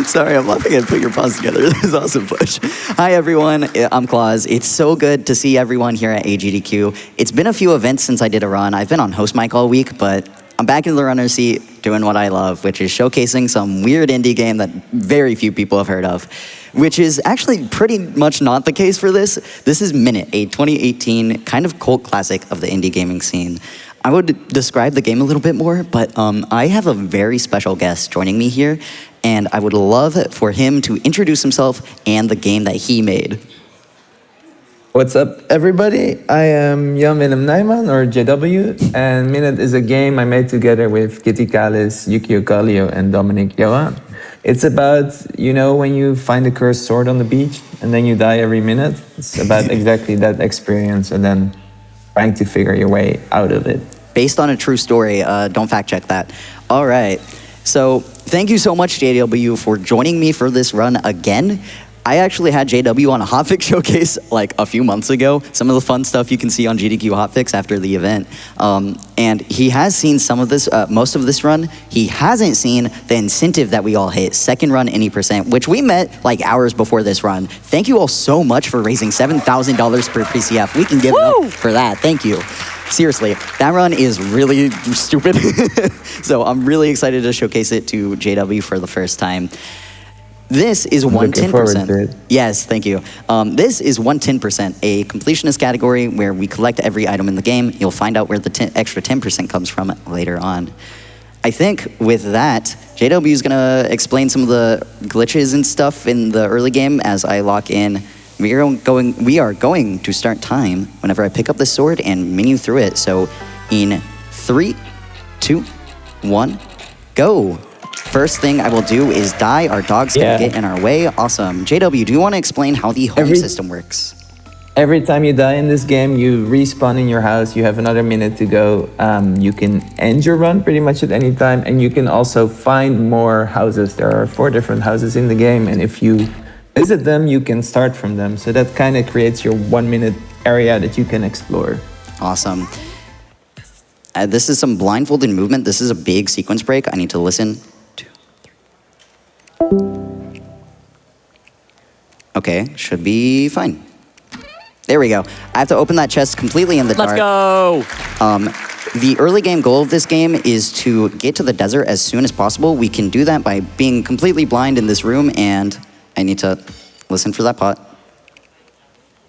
Sorry, I'm laughing at put your paws together. That was awesome, Push. Hi, everyone. I'm Claus. It's so good to see everyone here at AGDQ. It's been a few events since I did a run. I've been on host mic all week, but I'm back in the runner seat doing what I love, which is showcasing some weird indie game that very few people have heard of, which is actually pretty much not the case for this. This is Minit, a 2018 kind of cult classic of the indie gaming scene. I would describe the game a little bit more, but I have a very special guest joining me here, and I would love for him to introduce himself and the game that he made. What's up, everybody? I am Jan Willem Nijman, or JW, and Minit is a game I made together with Kitty Kalis, Yukio Kallio, and Dominic Johan. It's about, you know, when you find a cursed sword on the beach and then you die every minute. It's about exactly that experience and then trying to figure your way out of it. Based on a true story, don't fact check that. All right, so thank you so much, JW, for joining me for this run again. I actually had JW on a hotfix showcase like a few months ago. Some of the fun stuff you can see on GDQ hotfix after the event. And he has seen some of this, most of this run. He hasn't seen the incentive that we all hit, second run any percent, which we met like hours before this run. Thank you all so much for raising $7,000 per PCF. We can give it up for that, thank you. Seriously, that run is really stupid. So I'm really excited to showcase it to JW for the first time. This is 110%. Yes, thank you. This is 110%, a completionist category where we collect every item in the game. You'll find out where the extra 10% comes from later on. I think with that, JW is gonna explain some of the glitches and stuff in the early game as I lock in. We are going to start time whenever I pick up the sword and menu through it. So in 3, 2, 1, go. First thing I will do is die. Our dog's gonna get in our way. Awesome. JW, do you want to explain how the home system works? Every time you die in this game, you respawn in your house. You have another minute to go. You can end your run pretty much at any time, and you can also find more houses. There are 4 different houses in the game, and if you visit them, you can start from them. So that kind of creates your 1 minute area that you can explore. Awesome. This is some blindfolded movement. This is a big sequence break. I need to listen. Okay, should be fine. There we go. I have to open that chest completely in the dark. Let's go! The early game goal of this game is to get to the desert as soon as possible. We can do that by being completely blind in this room, and I need to listen for that pot.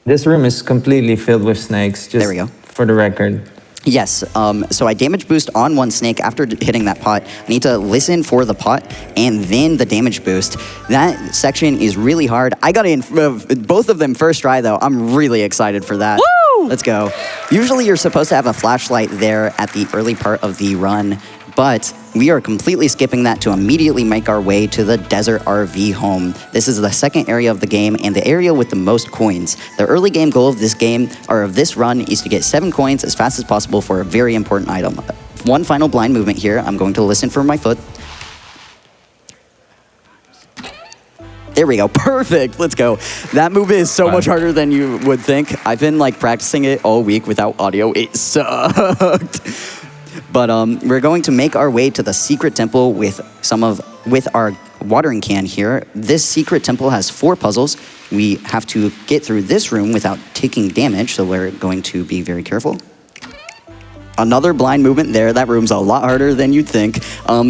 This room is completely filled with snakes, just there we go. For the record. Yes, so I damage boost on one snake after hitting that pot. I need to listen for the pot and then the damage boost. That section is really hard. I got in both of them first try though. I'm really excited for that. Woo! Let's go. Usually you're supposed to have a flashlight there at the early part of the run, but we are completely skipping that to immediately make our way to the desert RV home. This is the second area of the game and the area with the most coins. The early game goal of this game, or of this run, is to get 7 coins as fast as possible for a very important item. One final blind movement here. I'm going to listen for my foot. There we go, perfect, let's go. That movement is so much harder than you would think. I've been like practicing it all week without audio. It sucked. But we're going to make our way to the secret temple with our watering can here. This secret temple has 4 puzzles. We have to get through this room without taking damage, so we're going to be very careful. Another blind movement there. That room's a lot harder than you'd think.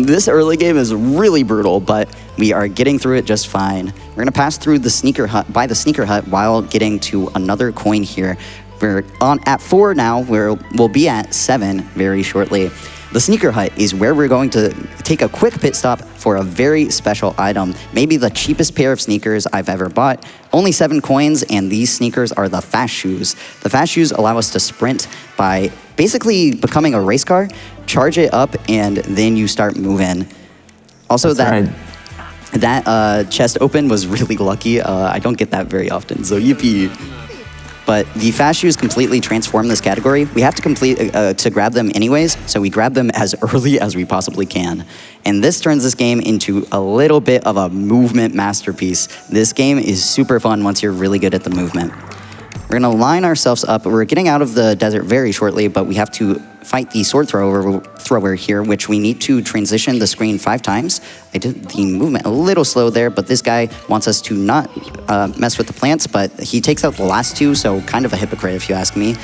This early game is really brutal, but we are getting through it just fine. We're gonna pass through the sneaker hut, by the sneaker hut, while getting to another coin here. We're at 4 now, we'll be at 7 very shortly. The sneaker hut is where we're going to take a quick pit stop for a very special item. Maybe the cheapest pair of sneakers I've ever bought. Only 7 coins, and these sneakers are the fast shoes. The fast shoes allow us to sprint by basically becoming a race car, charge it up, and then you start moving. Also, that chest open was really lucky. I don't get that very often, so yippee. But the fast shoes completely transform this category. We have to grab them anyways, so we grab them as early as we possibly can. And this turns this game into a little bit of a movement masterpiece. This game is super fun once you're really good at the movement. We're gonna line ourselves up. We're getting out of the desert very shortly, but we have to fight the sword thrower here, which we need to transition the screen 5 times. I did the movement a little slow there, but this guy wants us to not mess with the plants, but he takes out the last 2, so kind of a hypocrite if you ask me.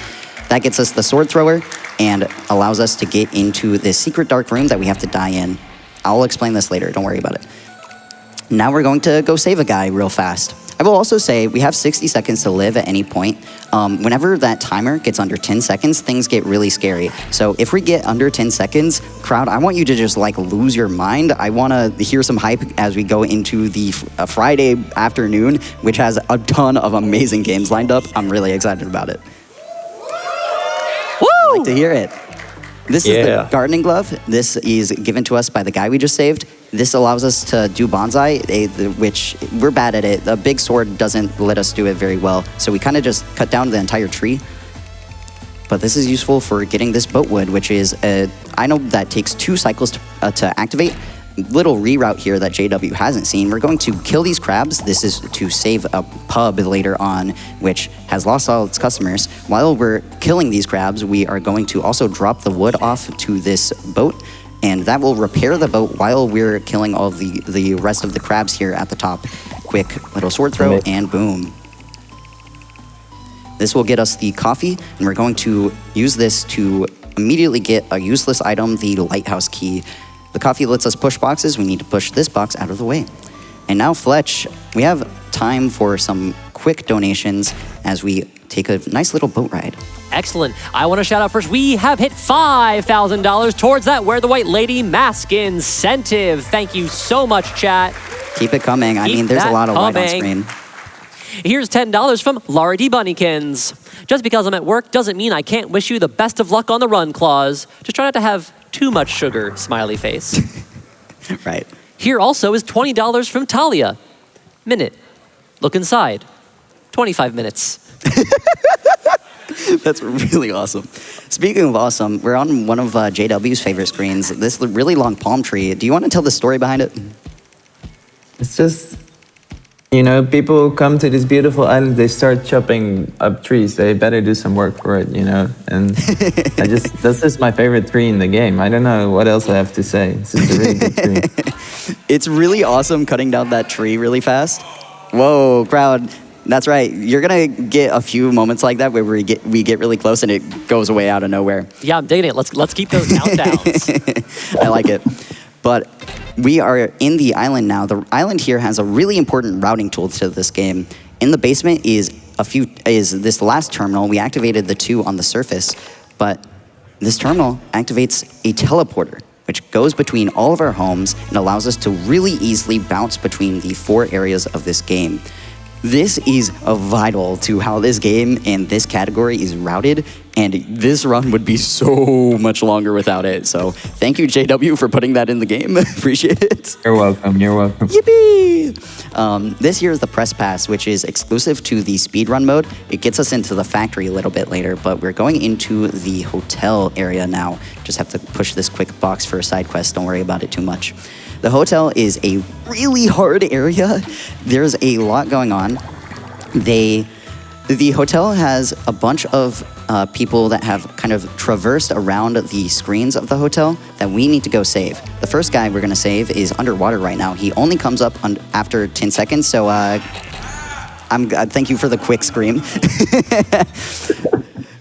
That gets us the sword thrower and allows us to get into this secret dark room that we have to die in. I'll explain this later, don't worry about it. Now we're going to go save a guy real fast. I will also say we have 60 seconds to live at any point. Whenever that timer gets under 10 seconds, things get really scary. So if we get under 10 seconds, crowd, I want you to just like lose your mind. I want to hear some hype as we go into the Friday afternoon, which has a ton of amazing games lined up. I'm really excited about it. Woo! I'd like to hear it. This is the gardening glove. This is given to us by the guy we just saved. This allows us to do bonsai, which we're bad at it. The big sword doesn't let us do it very well, so we kind of just cut down the entire tree. But this is useful for getting this boat wood, which is, I know that takes 2 cycles to activate. Little reroute here that JW hasn't seen. We're going to kill these crabs. This is to save a pub later on, which has lost all its customers. While we're killing these crabs, we are going to also drop the wood off to this boat, and that will repair the boat while we're killing all the rest of the crabs here at the top. Quick little sword throw, and boom. This will get us the coffee, and we're going to use this to immediately get a useless item, the lighthouse key. The coffee lets us push boxes. We need to push this box out of the way. And now, Fletch, we have time for some quick donations as we take a nice little boat ride. Excellent. I want to shout out first, we have hit $5,000 towards that Wear the White Lady mask incentive. Thank you so much, chat. Keep it coming. I mean, there's a lot of light on screen. Here's $10 from Laurie D. Bunnykins. Just because I'm at work doesn't mean I can't wish you the best of luck on the run, Claws. Just try not to have too much sugar, smiley face. Right. Here also is $20 from Talia. Minit. Look inside. 25 minutes. That's really awesome. Speaking of awesome, we're on one of JW's favorite screens, this really long palm tree. Do you want to tell the story behind it? It's just, you know, people come to this beautiful island, they start chopping up trees. They better do some work for it, you know? And that's just my favorite tree in the game. I don't know what else I have to say. It's just a really good tree. It's really awesome cutting down that tree really fast. Whoa, crowd. That's right. You're going to get a few moments like that where we get really close and it goes away out of nowhere. Yeah, I'm digging it. Let's keep those countdowns. I like it. But we are in the island now. The island here has a really important routing tool to this game. In the basement is this last terminal. We activated the 2 on the surface, but this terminal activates a teleporter, which goes between all of our homes and allows us to really easily bounce between the 4 areas of this game. This is vital to how this game and this category is routed, and this run would be so much longer without it. So thank you, JW, for putting that in the game. Appreciate it. You're welcome. You're welcome. Yippee! This here is the press pass, which is exclusive to the speedrun mode. It gets us into the factory a little bit later, but we're going into the hotel area now. Just have to push this quick box for a side quest. Don't worry about it too much. The hotel is a really hard area. There's a lot going on. The hotel has a bunch of people that have kind of traversed around the screens of the hotel that we need to go save. The first guy we're gonna save is underwater right now. He only comes up after 10 seconds, so thank you for the quick scream.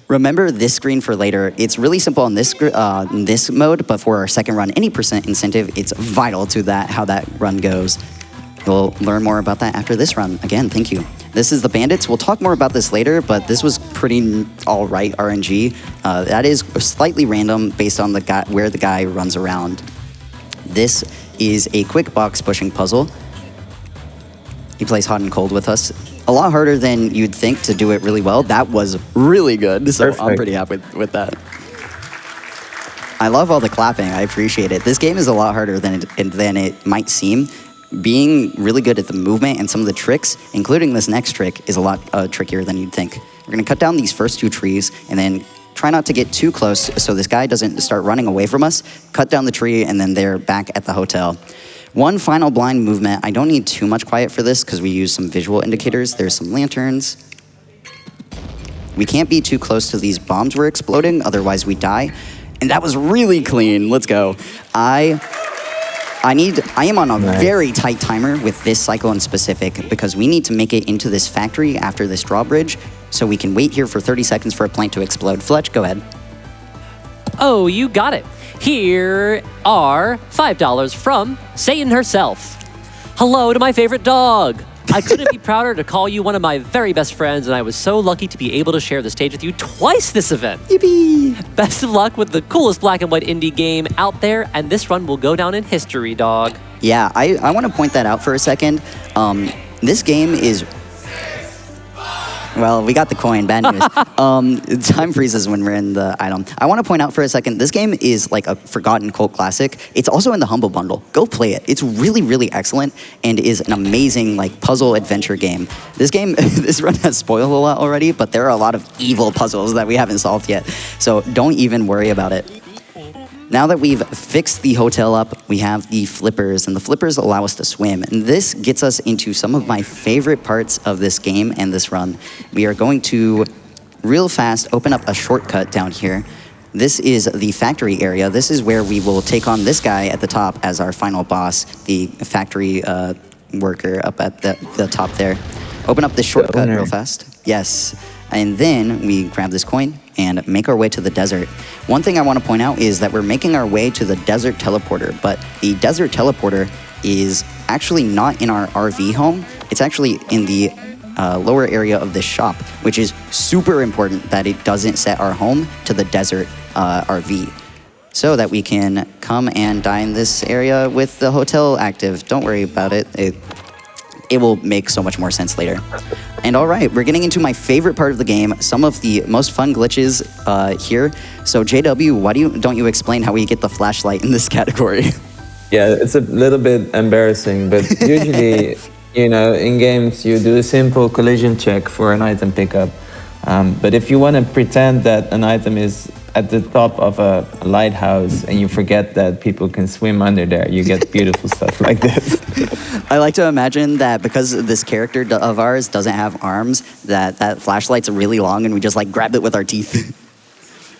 Remember this screen for later. It's really simple on this mode, but for our second run, any % incentive, it's vital to how that run goes. We'll learn more about that after this run. Again, thank you. This is the bandits. We'll talk more about this later, but this was pretty all right RNG. That is slightly random based on where the guy runs around. This is a quick box pushing puzzle. He plays hot and cold with us. A lot harder than you'd think to do it really well. That was really good, so I'm pretty happy with that. I love all the clapping. I appreciate it. This game is a lot harder than it might seem. Being really good at the movement and some of the tricks, including this next trick, is a lot trickier than you'd think. We're going to cut down these first 2 trees and then try not to get too close so this guy doesn't start running away from us. Cut down the tree and then they're back at the hotel. One final blind movement. I don't need too much quiet for this because we use some visual indicators. There's some lanterns. we can't be too close to these bombs we're exploding, otherwise we die. And that was really clean. Let's go. I am on a very tight timer with this cycle in specific because we need to make it into this factory after this drawbridge, so we can wait here for 30 seconds for a plank to explode. Fletch, go ahead. Oh, you got it. Here are $5 from Satan herself. Hello to my favorite dog. I couldn't be prouder to call you one of my very best friends, and I was so lucky to be able to share the stage with you twice this event. Yippee! Best of luck with the coolest black and white indie game out there, and this run will go down in history, dog. Yeah, I want to point that out for a second. This game is... Well, we got the coin, bad news. Time freezes when we're in the item. I want to point out for a second, this game is like a forgotten cult classic. It's also in the Humble Bundle. Go play it. It's really, really excellent and is an amazing like puzzle adventure game. This game, this run has spoiled a lot already, but there are a lot of evil puzzles that we haven't solved yet. So don't even worry about it. Now that we've fixed the hotel up, we have the flippers, and the flippers allow us to swim. And this gets us into some of my favorite parts of this game and this run. We are going to, real fast, open up a shortcut down here. This is the factory area. This is where we will take on this guy at the top as our final boss, the factory worker up at the top there. Open up this shortcut real fast. Yes. And then we grab this coin and make our way to the desert. One thing I want to point out is that we're making our way to the desert teleporter, but the desert teleporter is actually not in our RV home. It's actually in the lower area of this shop, which is super important that it doesn't set our home to the desert RV, so that we can come and die in this area with the hotel active. Don't worry about it. It will make so much more sense later. And all right, we're getting into my favorite part of the game, some of the most fun glitches here. So JW, why don't you explain how we get the flashlight in this category? Yeah, it's a little bit embarrassing, but usually, you know, in games you do a simple collision check for an item pickup. But if you want to pretend that an item is at the top of a lighthouse and you forget that people can swim under there, you get beautiful stuff like this. I like to imagine that because this character of ours doesn't have arms, that flashlight's really long and we just like grab it with our teeth.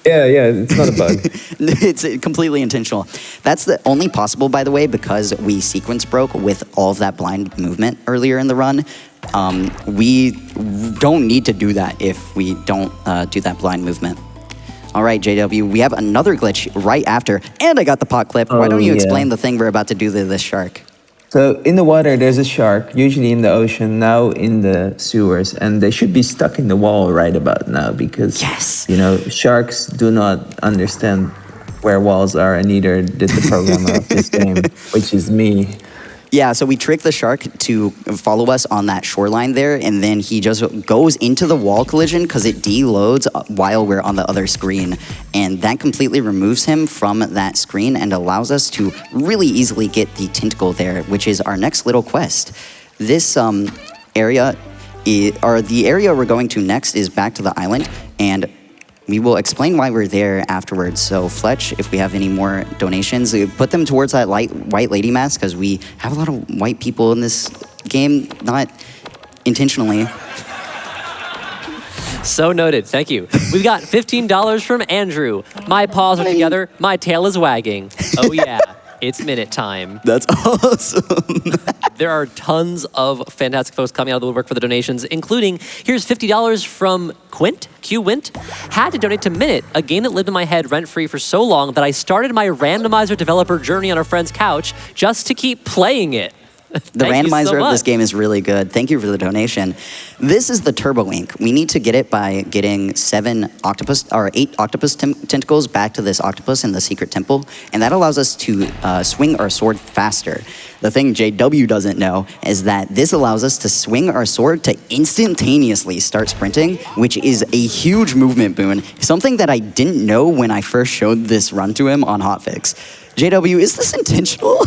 Yeah, it's not a bug. It's completely intentional. That's the only possible, by the way, because we sequence broke with all of that blind movement earlier in the run. We don't need to do that if we don't do that blind movement. All right, JW, we have another glitch right after, and I got the pot clip. Why don't you explain the thing we're about to do to this shark? So in the water, there's a shark, usually in the ocean, now in the sewers, and they should be stuck in the wall right about now because, you know, sharks do not understand where walls are, and neither did the programmer of this game, which is me. Yeah, so we trick the shark to follow us on that shoreline there, and then he just goes into the wall collision because it deloads while we're on the other screen. And that completely removes him from that screen and allows us to really easily get the tentacle there, which is our next little quest. This area, or the area we're going to next is back to the island, and we will explain why we're there afterwards. So Fletch, if we have any more donations, put them towards that white lady mask because we have a lot of white people in this game, not intentionally. So noted, thank you. We've got $15 from Andrew. My paws are together, my tail is wagging. Oh yeah, it's Minit time. That's awesome. There are tons of fantastic folks coming out of the woodwork for the donations, including, here's $50 from Quint, Q-Wint. Had to donate to Minit, a game that lived in my head rent-free for so long that I started my randomizer developer journey on a friend's couch just to keep playing it. The randomizer of this game is really good. Thank you for the donation. This is the Turbo Ink. We need to get it by getting 8 octopus tentacles back to this octopus in the secret temple, and that allows us to swing our sword faster. The thing JW doesn't know is that this allows us to swing our sword to instantaneously start sprinting, which is a huge movement boon, something that I didn't know when I first showed this run to him on Hotfix. JW, is this intentional?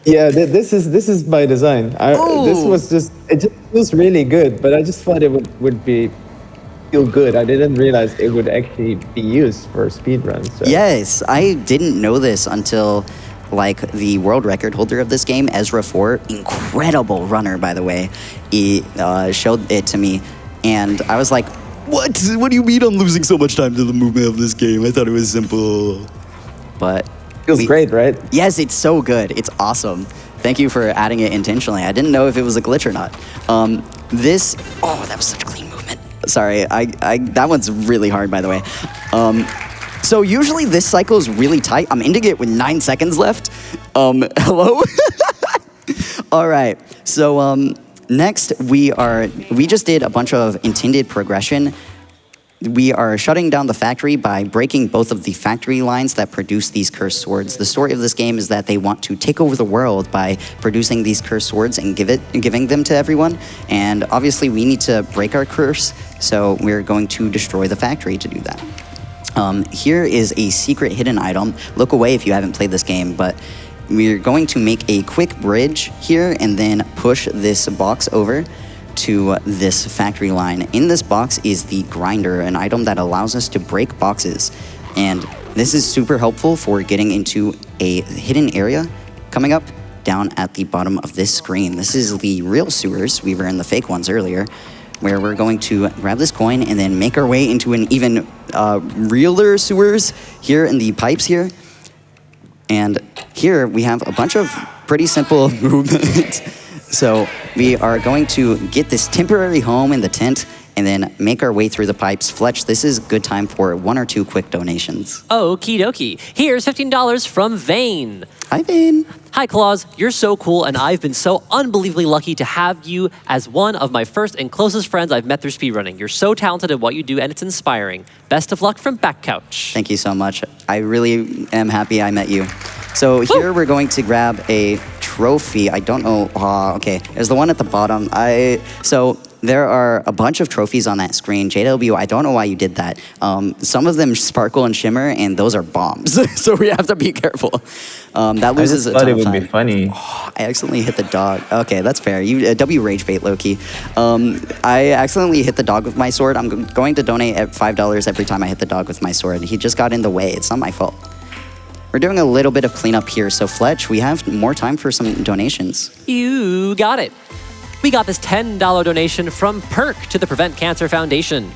Yeah, this is by design. This was it just feels really good, but I just thought it would feel good. I didn't realize it would actually be used for speedruns. So. Yes, I didn't know this until like the world record holder of this game, Ezra4, incredible runner by the way, he showed it to me, and I was like, What? What do you mean I'm losing so much time to the movement of this game? I thought it was simple. But Feels great, right? yes, it's so good. It's awesome. Thank you for adding it intentionally. I didn't know if it was a glitch or not. That was such a clean movement. Sorry, that one's really hard, by the way. So usually this cycle is really tight. I'm ending it with 9 seconds left. Hello? All right, so next we just did a bunch of intended progression. We are shutting down the factory by breaking both of the factory lines that produce these cursed swords. The story of this game is that they want to take over the world by producing these cursed swords and giving them to everyone. And obviously we need to break our curse, so we're going to destroy the factory to do that. Here is a secret hidden item. Look away if you haven't played this game, but we're going to make a quick bridge here and then push this box over to this factory line. In this box is the grinder, an item that allows us to break boxes. And this is super helpful for getting into a hidden area coming up down at the bottom of this screen. This is the real sewers. We were in the fake ones earlier, where we're going to grab this coin and then make our way into an even realer sewers here in the pipes here. And here we have a bunch of pretty simple movements. So we are going to get this temporary home in the tent and then make our way through the pipes. Fletch, this is a good time for 1 or 2 quick donations. Okie dokie. Here's $15 from Vane. Hi, Vane. Hi, Claus. You're so cool, and I've been so unbelievably lucky to have you as one of my first and closest friends I've met through speedrunning. You're so talented at what you do, and it's inspiring. Best of luck from Back Couch. Thank you so much. I really am happy I met you. So here we're going to grab a trophy. I don't know. Okay, there's the one at the bottom. So there are a bunch of trophies on that screen. JW, I don't know why you did that. Some of them sparkle and shimmer, and those are bombs. So we have to be careful. That loses a ton of time. I just thought it would be funny. I accidentally hit the dog. Okay, that's fair. You W rage bait, Loki. I accidentally hit the dog with my sword. I'm going to donate at $5 every time I hit the dog with my sword. He just got in the way. It's not my fault. We're doing a little bit of cleanup here. So Fletch, we have more time for some donations. You got it. We got this $10 donation from Perk to the Prevent Cancer Foundation.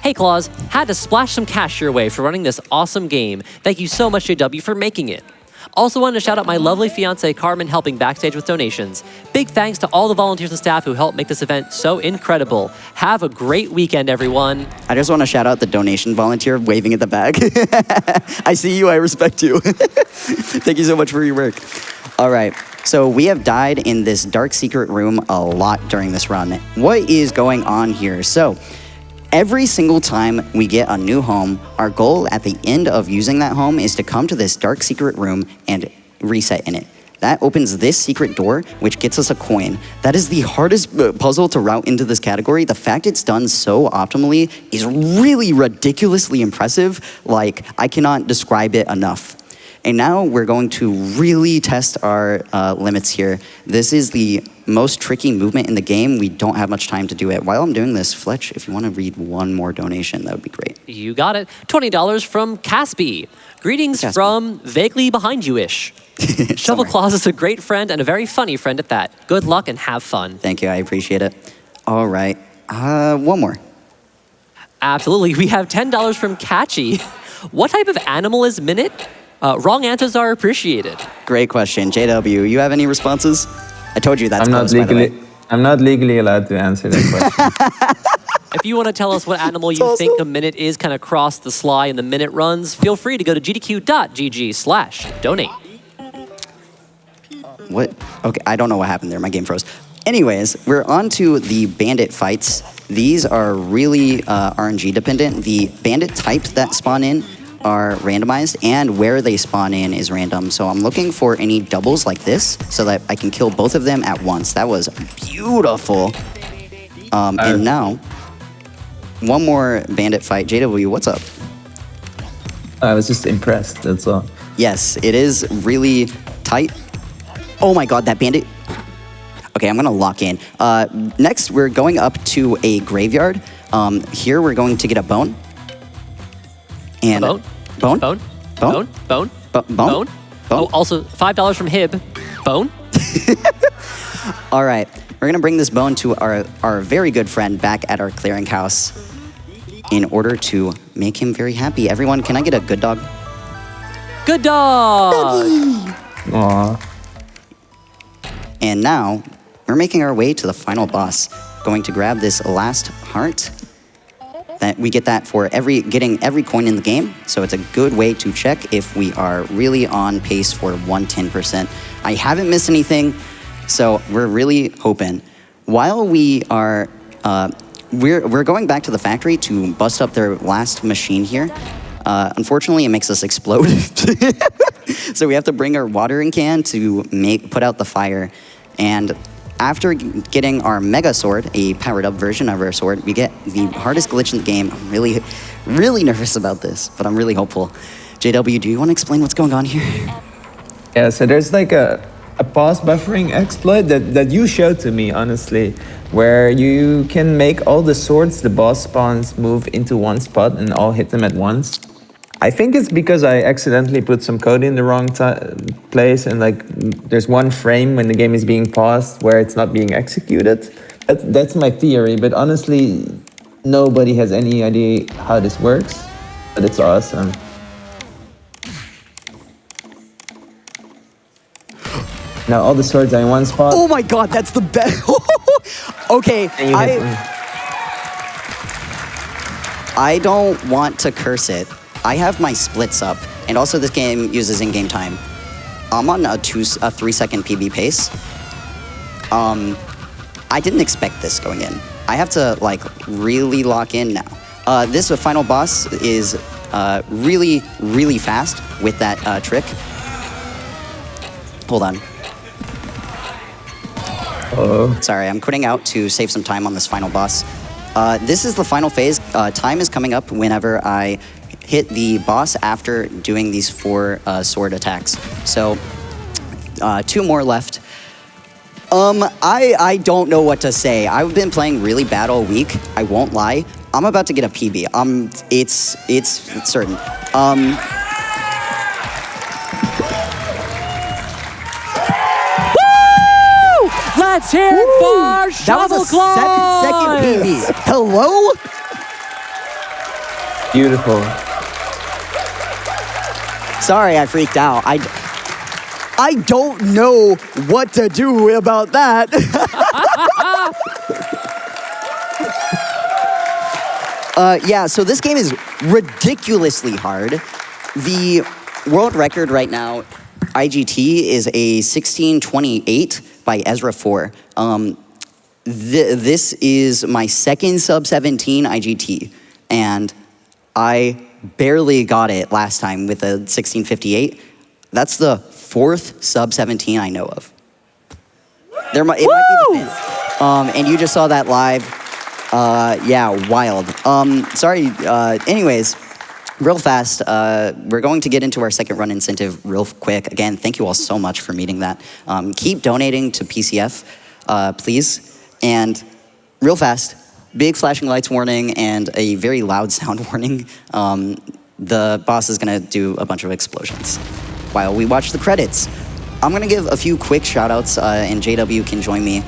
Hey Claus, had to splash some cash your way for running this awesome game. Thank you so much, JW, for making it. Also wanted to shout out my lovely fiance Carmen helping backstage with donations. Big thanks to all the volunteers and staff who helped make this event so incredible. Have a great weekend, everyone. I just want to shout out the donation volunteer waving at the back. I see you, I respect you. Thank you so much for your work. All right, so we have died in this dark secret room a lot during this run. What is going on here? So every single time we get a new home, our goal at the end of using that home is to come to this dark secret room and reset in it. That opens this secret door, which gets us a coin. That is the hardest puzzle to route into this category. The fact it's done so optimally is really ridiculously impressive. Like, I cannot describe it enough. And now we're going to really test our limits here. This is the most tricky movement in the game. We don't have much time to do it. While I'm doing this, Fletch, if you want to read one more donation, that would be great. You got it. $20 from Caspi. Greetings Caspi. from vaguely behind you-ish. Shovelclaws is a great friend and a very funny friend at that. Good luck and have fun. Thank you, I appreciate it. All right, one more. Absolutely, we have $10 from Catchy. What type of animal is Minit? Wrong answers are appreciated. Great question. JW, you have any responses? I told you that's close, by the way. I'm not legally allowed to answer that question. If you want to tell us what animal you think a Minit is kind of cross the sly in the Minute runs, feel free to go to gdq.gg/donate. What? Okay, I don't know what happened there. My game froze. Anyways, we're on to the bandit fights. These are really RNG dependent. The bandit types that spawn in are randomized, and where they spawn in is random. So I'm looking for any doubles like this so that I can kill both of them at once. That was beautiful. And now, one more bandit fight. JW, what's up? I was just impressed, that's all. Yes, it is really tight. Oh my god, that bandit. Okay, I'm gonna lock in. Next, we're going up to a graveyard. Here, we're going to get a bone. And bone? Bone? Bone? Bone? Bone? Bone? Bone? Oh, also $5 from Hib. Bone? All right, we're gonna bring this bone to our very good friend back at our clearinghouse. in order to make him very happy. Everyone, can I get a good dog? Good dog. Aw. And now, we're making our way to the final boss. Going to grab this last heart. That we get that for getting every coin in the game. So it's a good way to check if we are really on pace for 110%. I haven't missed anything, so we're really hoping. While we are, we're going back to the factory to bust up their last machine here. Unfortunately, it makes us explode. So we have to bring our watering can to put out the fire. And after getting our Mega Sword, a powered-up version of our sword, we get the hardest glitch in the game. I'm really, really nervous about this, but I'm really hopeful. JW, do you want to explain what's going on here? Yeah, so there's like a pause buffering exploit that you showed to me, honestly, where you can make all the swords the boss spawns move into one spot and all hit them at once. I think it's because I accidentally put some code in the wrong place, and like there's one frame when the game is being paused where it's not being executed. That's my theory, but honestly, nobody has any idea how this works, but it's awesome. Now all the swords are in one spot. Oh my god, that's the best. Okay, I don't want to curse it. I have my splits up, and also this game uses in-game time. I'm on a 3-second PB pace. I didn't expect this going in. I have to like really lock in now. This final boss is really, really fast with that trick. Hold on. Sorry, I'm quitting out to save some time on this final boss. This is the final phase. Time is coming up whenever I hit the boss after doing these 4 sword attacks. So, 2 more left. I don't know what to say. I've been playing really bad all week. I won't lie. I'm about to get a PB. It's certain. Let's hear it for shovelclaws. That was a 7-second PB. Hello? Beautiful. Sorry, I freaked out. I don't know what to do about that. Yeah, so this game is ridiculously hard. The world record right now, IGT, is a 1628 by Ezra 4. This is my second sub-17 IGT, and I barely got it last time with a 1658. That's the 4th sub-17 I know of. It might be the 5th. And you just saw that live. Yeah, wild. Sorry, anyways, real fast, we're going to get into our second run incentive real quick. Again, thank you all so much for meeting that. Keep donating to PCF, please. And real fast, big flashing lights warning and a very loud sound warning. The boss is gonna do a bunch of explosions while we watch the credits. I'm gonna give a few quick shout outs and JW can join me.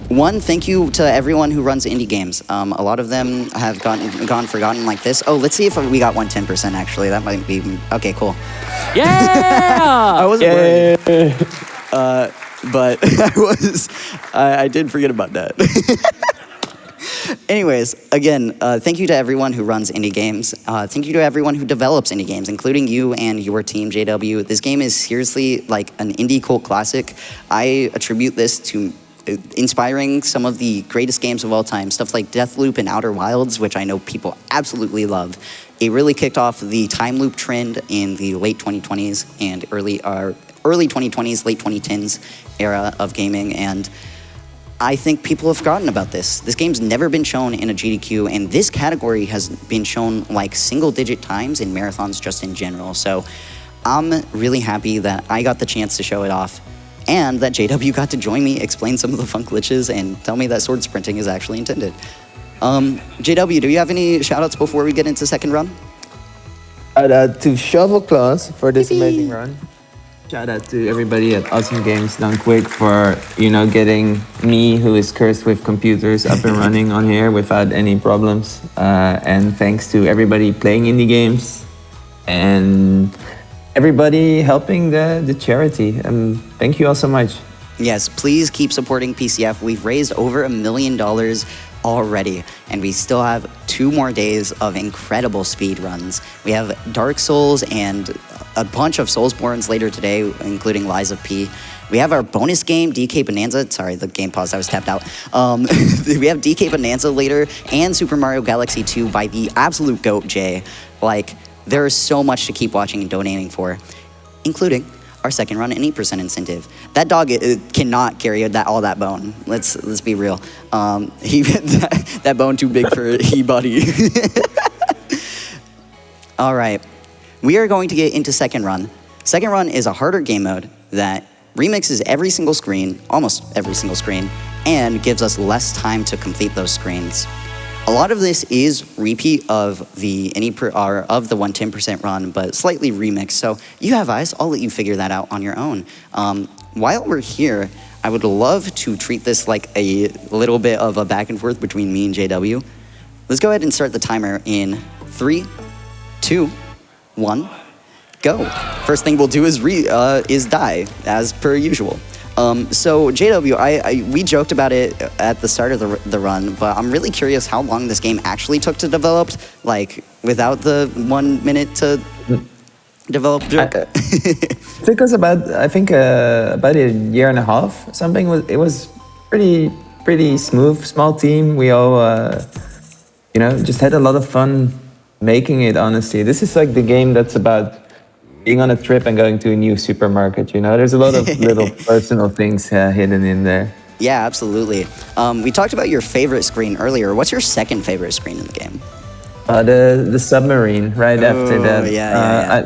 One, thank you to everyone who runs indie games. A lot of them have gone forgotten like this. Oh, let's see if we got 110% actually. That might be, okay, cool. Yeah! I wasn't worried. But I did forget about that. Anyways, again, thank you to everyone who runs indie games. Thank you to everyone who develops indie games, including you and your team, JW. This game is seriously like an indie cult classic. I attribute this to inspiring some of the greatest games of all time, stuff like Deathloop and Outer Wilds, which I know people absolutely love. It really kicked off the time loop trend in the late 2020s and early 2020s, late 2010s era of gaming, and I think people have forgotten about this. This game's never been shown in a GDQ, and this category has been shown like single-digit times in marathons just in general. So I'm really happy that I got the chance to show it off, and that JW got to join me, explain some of the fun glitches, and tell me that sword sprinting is actually intended. JW, do you have any shout-outs before we get into second run? To shovelclaws for this amazing run. Shout out to everybody at Awesome Games Done Quick for, getting me, who is cursed with computers, up and running on here without any problems. And thanks to everybody playing indie games and everybody helping the charity. Thank you all so much. Yes, please keep supporting PCF. We've raised over $1 million already, and we still have 2 more days of incredible speed runs. We have Dark Souls and a bunch of Soulsborns later today, including Lies of P. We have our bonus game, DK Bonanza. Sorry, the game paused, I was tapped out. We have DK Bonanza later, and Super Mario Galaxy 2 by the absolute GOAT, Jay. Like, there is so much to keep watching and donating for, including our second run and 8% incentive. That dog cannot carry all that bone. Let's be real. That bone too big for he buddy. All right, we are going to get into second run. Second run is a harder game mode that remixes every single screen, almost every single screen, and gives us less time to complete those screens. A lot of this is repeat of the 110% run, but slightly remixed. So you have eyes. I'll let you figure that out on your own. While we're here, I would love to treat this like a little bit of a back and forth between me and JW. Let's go ahead and start the timer in 3, 2, 1, go. First thing we'll do is die, as per usual. So JW, we joked about it at the start of the run, but I'm really curious how long this game actually took to develop, like without the 1 minute to develop joke. It took us about a year and a half. It was pretty smooth, small team. We all, just had a lot of fun making it, honestly. This is like the game that's about being on a trip and going to a new supermarket, There's a lot of little personal things hidden in there. Yeah, absolutely. We talked about your favorite screen earlier. What's your second favorite screen in the game? The submarine, right after that. Yeah.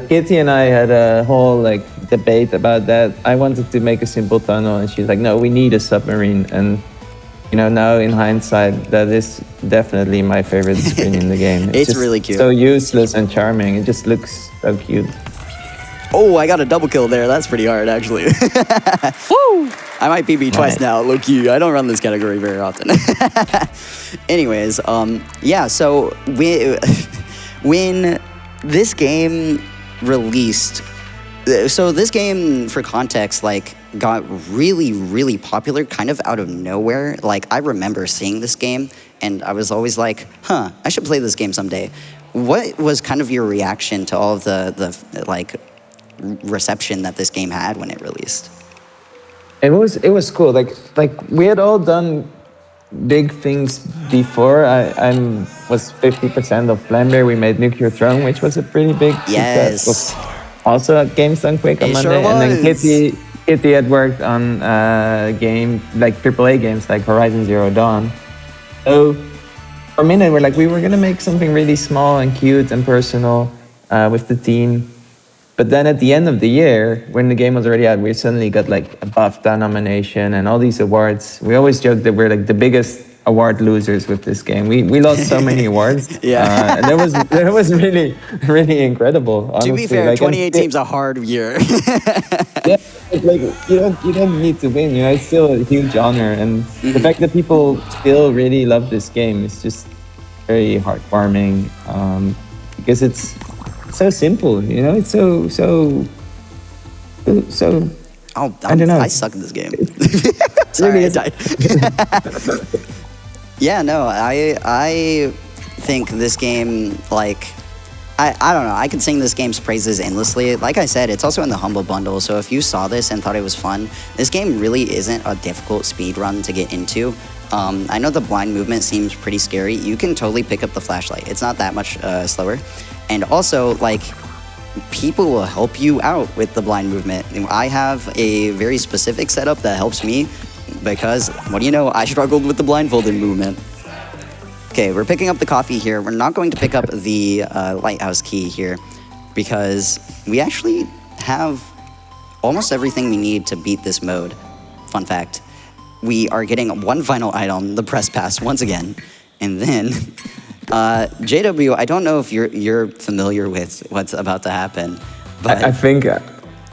Kitty and I had a whole debate about that. I wanted to make a simple tunnel, and she's like, "No, we need a submarine." And now in hindsight, that is definitely my favorite screen in the game. It's just really cute. So useless and charming. It just looks so cute. Oh, I got a double kill there. That's pretty hard, actually. Woo! I might PB twice now, low key. I don't run this category very often. Anyways, yeah. So when this game released. So this game, for context, got really, really popular kind of out of nowhere. I remember seeing this game, and I was always like, I should play this game someday. What was kind of your reaction to all of the reception that this game had when it released? It was cool. We had all done big things before. I was 50% of Flambear. We made Nuclear Throne, which was a pretty big success. Was also at Games Done Quick on Monday. Sure, and then Kitty had worked on AAA games like Horizon Zero Dawn. So for a minute, we were gonna make something really small and cute and personal with the team. But then at the end of the year, when the game was already out, we suddenly got a BAFTA nomination and all these awards. We always joke that we're the biggest award losers with this game. We lost so many awards. Yeah. And that was really, really incredible. Honestly. To be fair, 2018's a hard year. Yeah, you don't need to win. It's still a huge honor, and the fact that people still really love this game is just very heartwarming. Because it's so simple. It's so. I don't know. I suck at this game. Sorry, I died. Yeah, no, I think this game, I don't know, I could sing this game's praises endlessly. Like I said, it's also in the Humble Bundle, so if you saw this and thought it was fun, this game really isn't a difficult speed run to get into. I know the blind movement seems pretty scary. You can totally pick up the flashlight. It's not that much slower. And also, people will help you out with the blind movement. I have a very specific setup that helps me because, what do you know, I struggled with the blindfolded movement. Okay, we're picking up the coffee here. We're not going to pick up the lighthouse key here because we actually have almost everything we need to beat this mode. Fun fact, we are getting one final item, the press pass, once again. And then, JW, I don't know if you're familiar with what's about to happen, but I think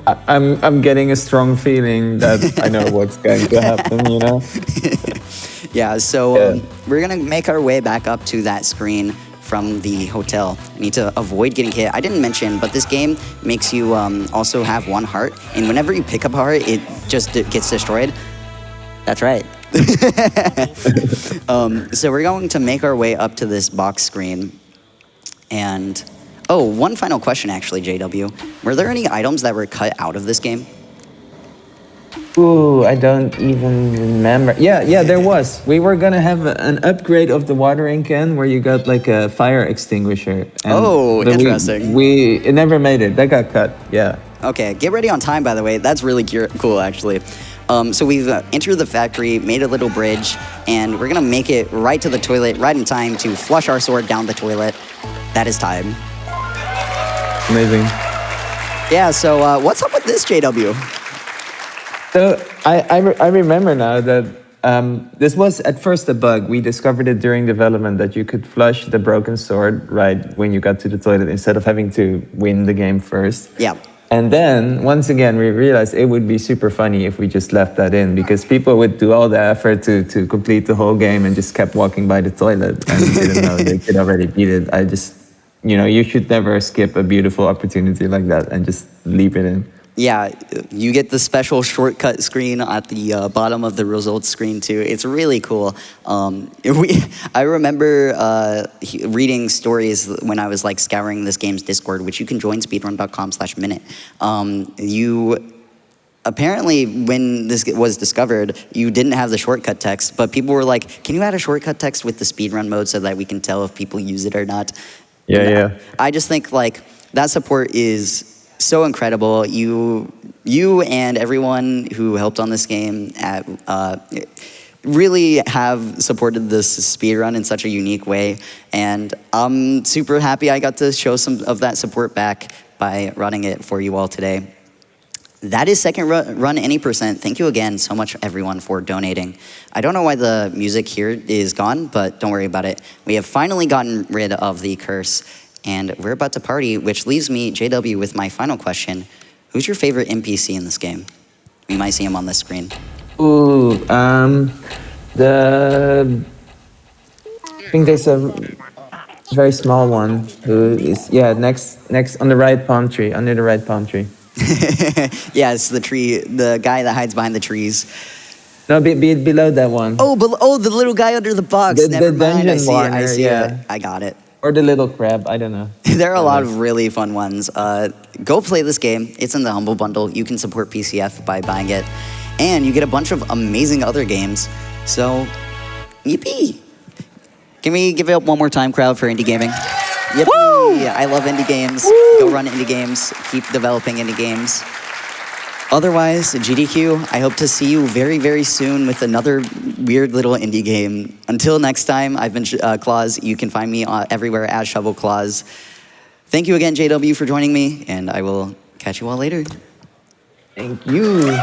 I'm getting a strong feeling that I know what's going to happen, you know? Yeah, so Yeah. we're gonna make our way back up to that screen from the hotel. I need to avoid getting hit. I didn't mention, but this game makes you also have one heart, and whenever you pick up a heart, it just gets destroyed. That's right. So we're going to make our way up to this box screen, and oh, one final question actually, JW. Were there any items that were cut out of this game? Ooh, I don't even remember. Yeah, there was. We were gonna have an upgrade of the watering can where you got like a fire extinguisher. Oh, but interesting. it never made it. That got cut. Yeah. Okay, get ready on time, by the way. That's really cool, actually. So we've entered the factory, made a little bridge, and we're gonna make it right to the toilet, right in time to flush our sword down the toilet. That is time. Amazing. Yeah, so what's up with this, JW? So I remember now that this was at first a bug. We discovered it during development that you could flush the broken sword right when you got to the toilet instead of having to win the game first. Yeah. And then once again we realized it would be super funny if we just left that in because people would do all the effort to complete the whole game and just kept walking by the toilet and didn't know they could already beat it. I just, you know, you should never skip a beautiful opportunity like that and just leave it in. Yeah, you get the special shortcut screen at the bottom of the results screen too. It's really cool. I remember reading stories when I was like scouring this game's Discord, which you can join speedrun.com/minute. You apparently, when this was discovered, you didn't have the shortcut text, but people were like, "Can you add a shortcut text with the speedrun mode so that we can tell if people use it or not?" Yeah. I just think like that support is so incredible. You and everyone who helped on this game really have supported this speedrun in such a unique way, and I'm super happy I got to show some of that support back by running it for you all today. That is second run any percent. Thank you again so much, everyone, for donating. I don't know why the music here is gone, but don't worry about it. We have finally gotten rid of the curse, and we're about to party, which leaves me, JW, with my final question. Who's your favorite NPC in this game? We might see him on this screen. Ooh, I think there's a very small one who is, next on the right palm tree, under the right palm tree. Yeah, it's the tree, the guy that hides behind the trees. No, below that one. Oh, the little guy under the box. Never mind, I see it, I see it. I got it. Or the little crab, I don't know. There are a lot of really fun ones. Go play this game. It's in the Humble Bundle. You can support PCF by buying it. And you get a bunch of amazing other games. So, yippee. Can we give it up one more time, crowd, for indie gaming? Yippee. Woo! I love indie games. Woo! Go run indie games. Keep developing indie games. Otherwise, GDQ, I hope to see you very, very soon with another weird little indie game. Until next time, I've been Claws. You can find me everywhere as shovelclaws. Thank you again, JW, for joining me, and I will catch you all later. Thank you.